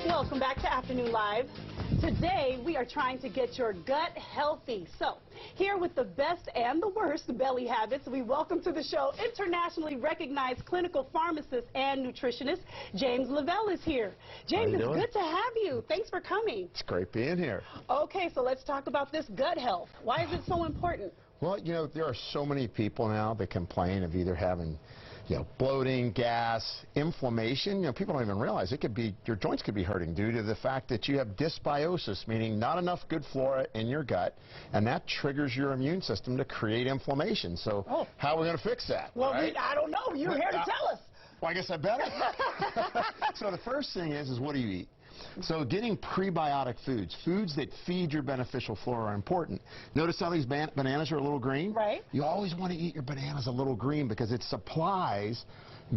Welcome back to Afternoon Live. Today, we are trying to get your gut healthy. So, here with the best and the worst belly habits, we welcome to the show internationally recognized clinical pharmacist and nutritionist, James LaValle is here. James, it's good to have you. Thanks for coming. It's great being here. Okay, so let's talk about this gut health. Why is it so important? Well, you know, there are so many people now that complain of either having, bloating, gas, inflammation. People don't even realize it could be, your joints could be hurting due to the fact that you have dysbiosis, meaning not enough good flora in your gut, and that triggers your immune system to create inflammation. So how are we going to fix that? Well, right? I don't know. You're here to tell us. Well, I guess I better. So the first thing is what do you eat? So getting prebiotic foods that feed your beneficial flora are important. Notice how these bananas are a little green? Right. You always want to eat your bananas a little green because it supplies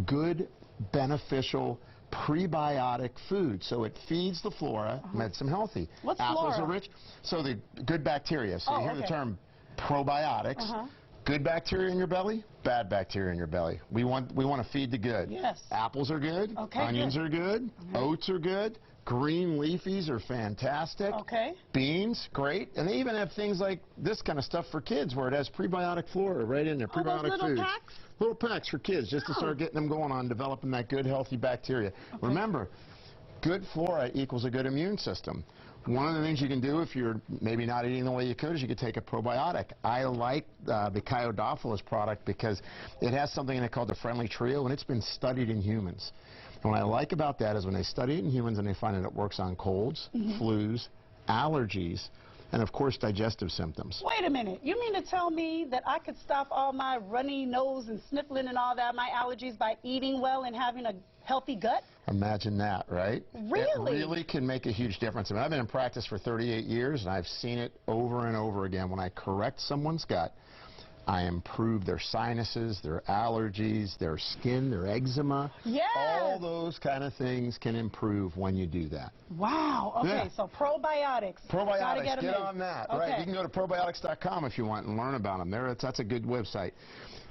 good, beneficial, prebiotic food. So it feeds the flora, makes them healthy. What's Apples flora? are rich. So the good bacteria. So you hear the term probiotics. Good bacteria in your belly, bad bacteria in your belly. We want to feed the good. Yes. Apples are good. Okay, Onions are good. Oats are good. Green leafies are fantastic. Okay. Beans, great. And they even have things like this kind of stuff for kids where it has prebiotic flora right in there. Prebiotic those little foods. packs? Little packs for kids just to start getting them going on developing that good healthy bacteria. Remember, good flora equals a good immune system. One of the things you can do if you're maybe not eating the way you could is you could take a probiotic. I like the Chiodophilus product because it has something in it called the friendly trio, and it's been studied in humans. And what I like about that is when they study it in humans and they find that it works on colds, flus, allergies, and of course digestive symptoms. Wait a minute. You mean to tell me that I could stop all my runny nose and sniffling and all that, my allergies, by eating well and having a healthy gut? Imagine that, right? Really? It really can make a huge difference. I mean, I've been in practice for 38 years, and I've seen it over and over again. When I correct someone's gut, I improve their sinuses, their allergies, their skin, their eczema. Yes. All those kind of things can improve when you do that. Wow. Okay, so probiotics. Probiotics, get on that. Right? You can go to probiotics.com if you want and learn about them. That's a good website.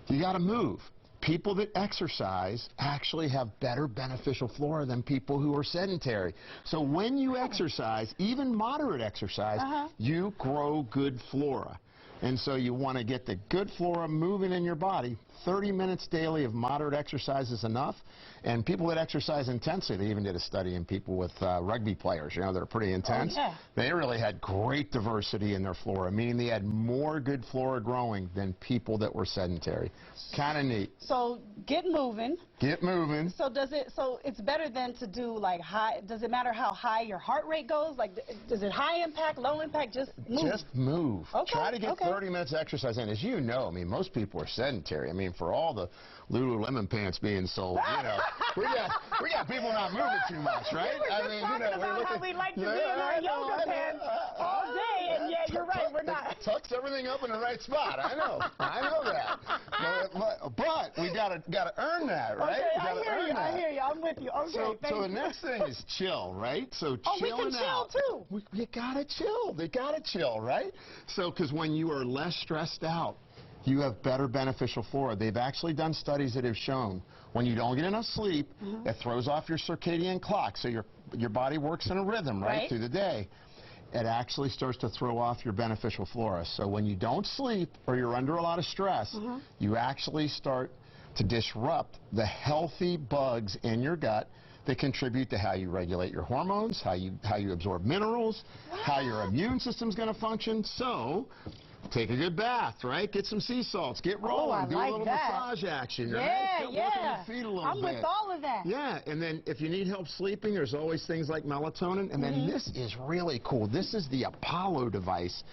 You got to move. People that exercise actually have better beneficial flora than people who are sedentary. So when you exercise, even moderate exercise, you grow good flora. And so you want to get the good flora moving in your body. 30 minutes daily of moderate exercise is enough. And people that exercise intensely, they even did a study in people with rugby players, that are pretty intense. They really had great diversity in their flora, meaning they had more good flora growing than people that were sedentary. Kind of neat. So get moving. Get moving. So so it's better than to do like high, does it matter how high your heart rate goes? Like, is it high impact, low impact? Just move. Just move. Okay. Try to get 30 minutes exercise in. As you know, I mean, most people are sedentary. I mean, for all the Lululemon pants being sold, we got people not moving too much, right? I mean, we're looking how we like to be in our yoga pants all day, and yeah, you're right, we're not. Tucks everything up in the right spot. I know that. But we gotta earn that, right? Okay, I hear you. I'm with you. Okay, so the next thing is chill, right? So we can chill too. You gotta chill. They gotta chill, right? So because when you are less stressed out, you have better beneficial flora. They've actually done studies that have shown when you don't get enough sleep, it throws off your circadian clock. So your body works in a rhythm, right, through the day. It actually starts to throw off your beneficial flora. So when you don't sleep or you're under a lot of stress, you actually start to disrupt the healthy bugs in your gut that contribute to how you regulate your hormones, how you absorb minerals, how your immune system's going to function. So take a good bath, right? Get some sea salts, get rolling, do a little massage action, right? Work on your feet a little bit. I'm with all of that. Yeah, and then if you need help sleeping, there's always things like melatonin. And then this is really cool. This is the Apollo device.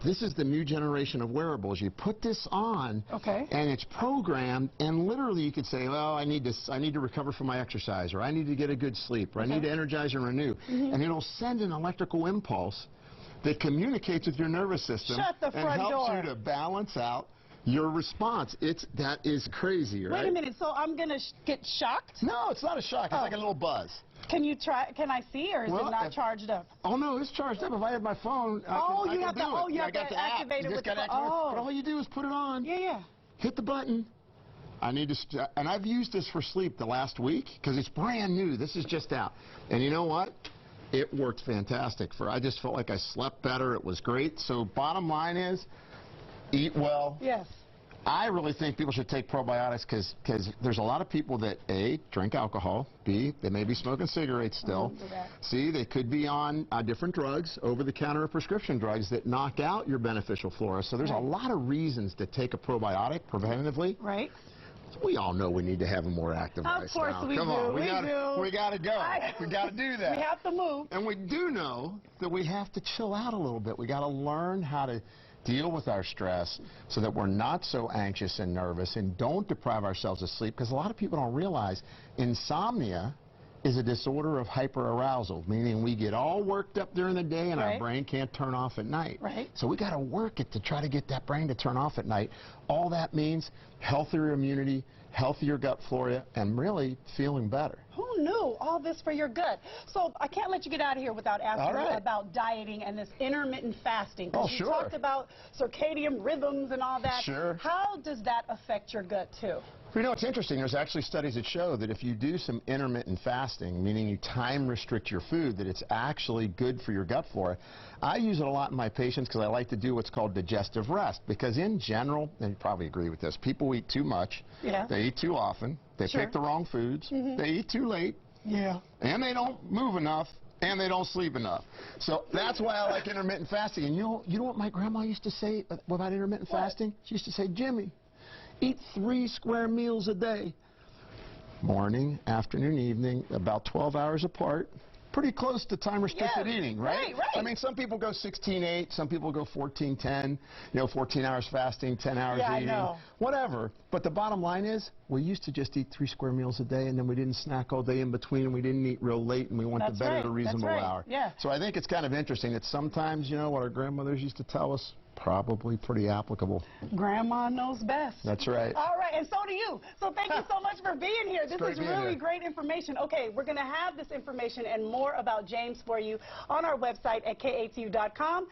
This is the new generation of wearables. You put this on, and it's programmed, and literally you could say, well, I need to recover from my exercise, or I need to get a good sleep, or I need to energize and renew. And it'll send an electrical impulse that communicates with your nervous system and helps you to balance out your response. That is crazy, right? Wait a minute, so I'm going to get shocked? No, it's not a shock. It's like a little buzz. Can I see, or is it not charged up? Oh, no, it's charged up. If I had my phone, you have to activate it with the phone. But all you do is put it on. Yeah. Hit the button. I need to, and I've used this for sleep the last week because it's brand new. This is just out. And you know what? It worked fantastic. I just felt like I slept better. It was great. So bottom line is, eat well. Yes. I really think people should take probiotics because there's a lot of people that, A, drink alcohol, B, they may be smoking cigarettes still, C, they could be on different drugs, over-the-counter or prescription drugs that knock out your beneficial flora. So there's a lot of reasons to take a probiotic preventatively. Right. We all know we need to have a more active lifestyle. Of course we do. Come on, we do. got to go. We got to do that. We have to move. And we do know that we have to chill out a little bit. We got to learn how to deal with our stress so that we're not so anxious and nervous and don't deprive ourselves of sleep, because a lot of people don't realize insomnia is a disorder of hyperarousal, meaning we get all worked up during the day and our brain can't turn off at night. Right. So we got to work it to try to get that brain to turn off at night. All that means healthier immunity, healthier gut flora, and really feeling better. Who knew all this for your gut? So I can't let you get out of here without asking you about dieting and this intermittent fasting. Oh, you talked about circadian rhythms and all that. Sure. How does that affect your gut too? You know, it's interesting. There's actually studies that show that if you do some intermittent fasting, meaning you time restrict your food, that it's actually good for your gut flora. I use it a lot in my patients because I like to do what's called digestive rest, because in general, and you probably agree with this, people eat too much, they eat too often, they pick the wrong foods, they eat too late, and they don't move enough, and they don't sleep enough. So that's why I like intermittent fasting. And you know what my grandma used to say about intermittent fasting? She used to say, Jimmy, eat 3 square meals a day. Morning, afternoon, evening, about 12 hours apart. Pretty close to time-restricted eating, right? Right. I mean, some people go 16-8, some people go 14-10, 14 hours fasting, 10 hours eating, whatever. But the bottom line is, we used to just eat 3 square meals a day, and then we didn't snack all day in between, and we didn't eat real late, and we went to bed at a reasonable hour. So I think it's kind of interesting that sometimes, what our grandmothers used to tell us, probably pretty applicable. Grandma knows best. That's right. All right, and so do you. So thank you so much for being here. This is really great information. Okay, we're going to have this information and more about James for you on our website at KATU.com.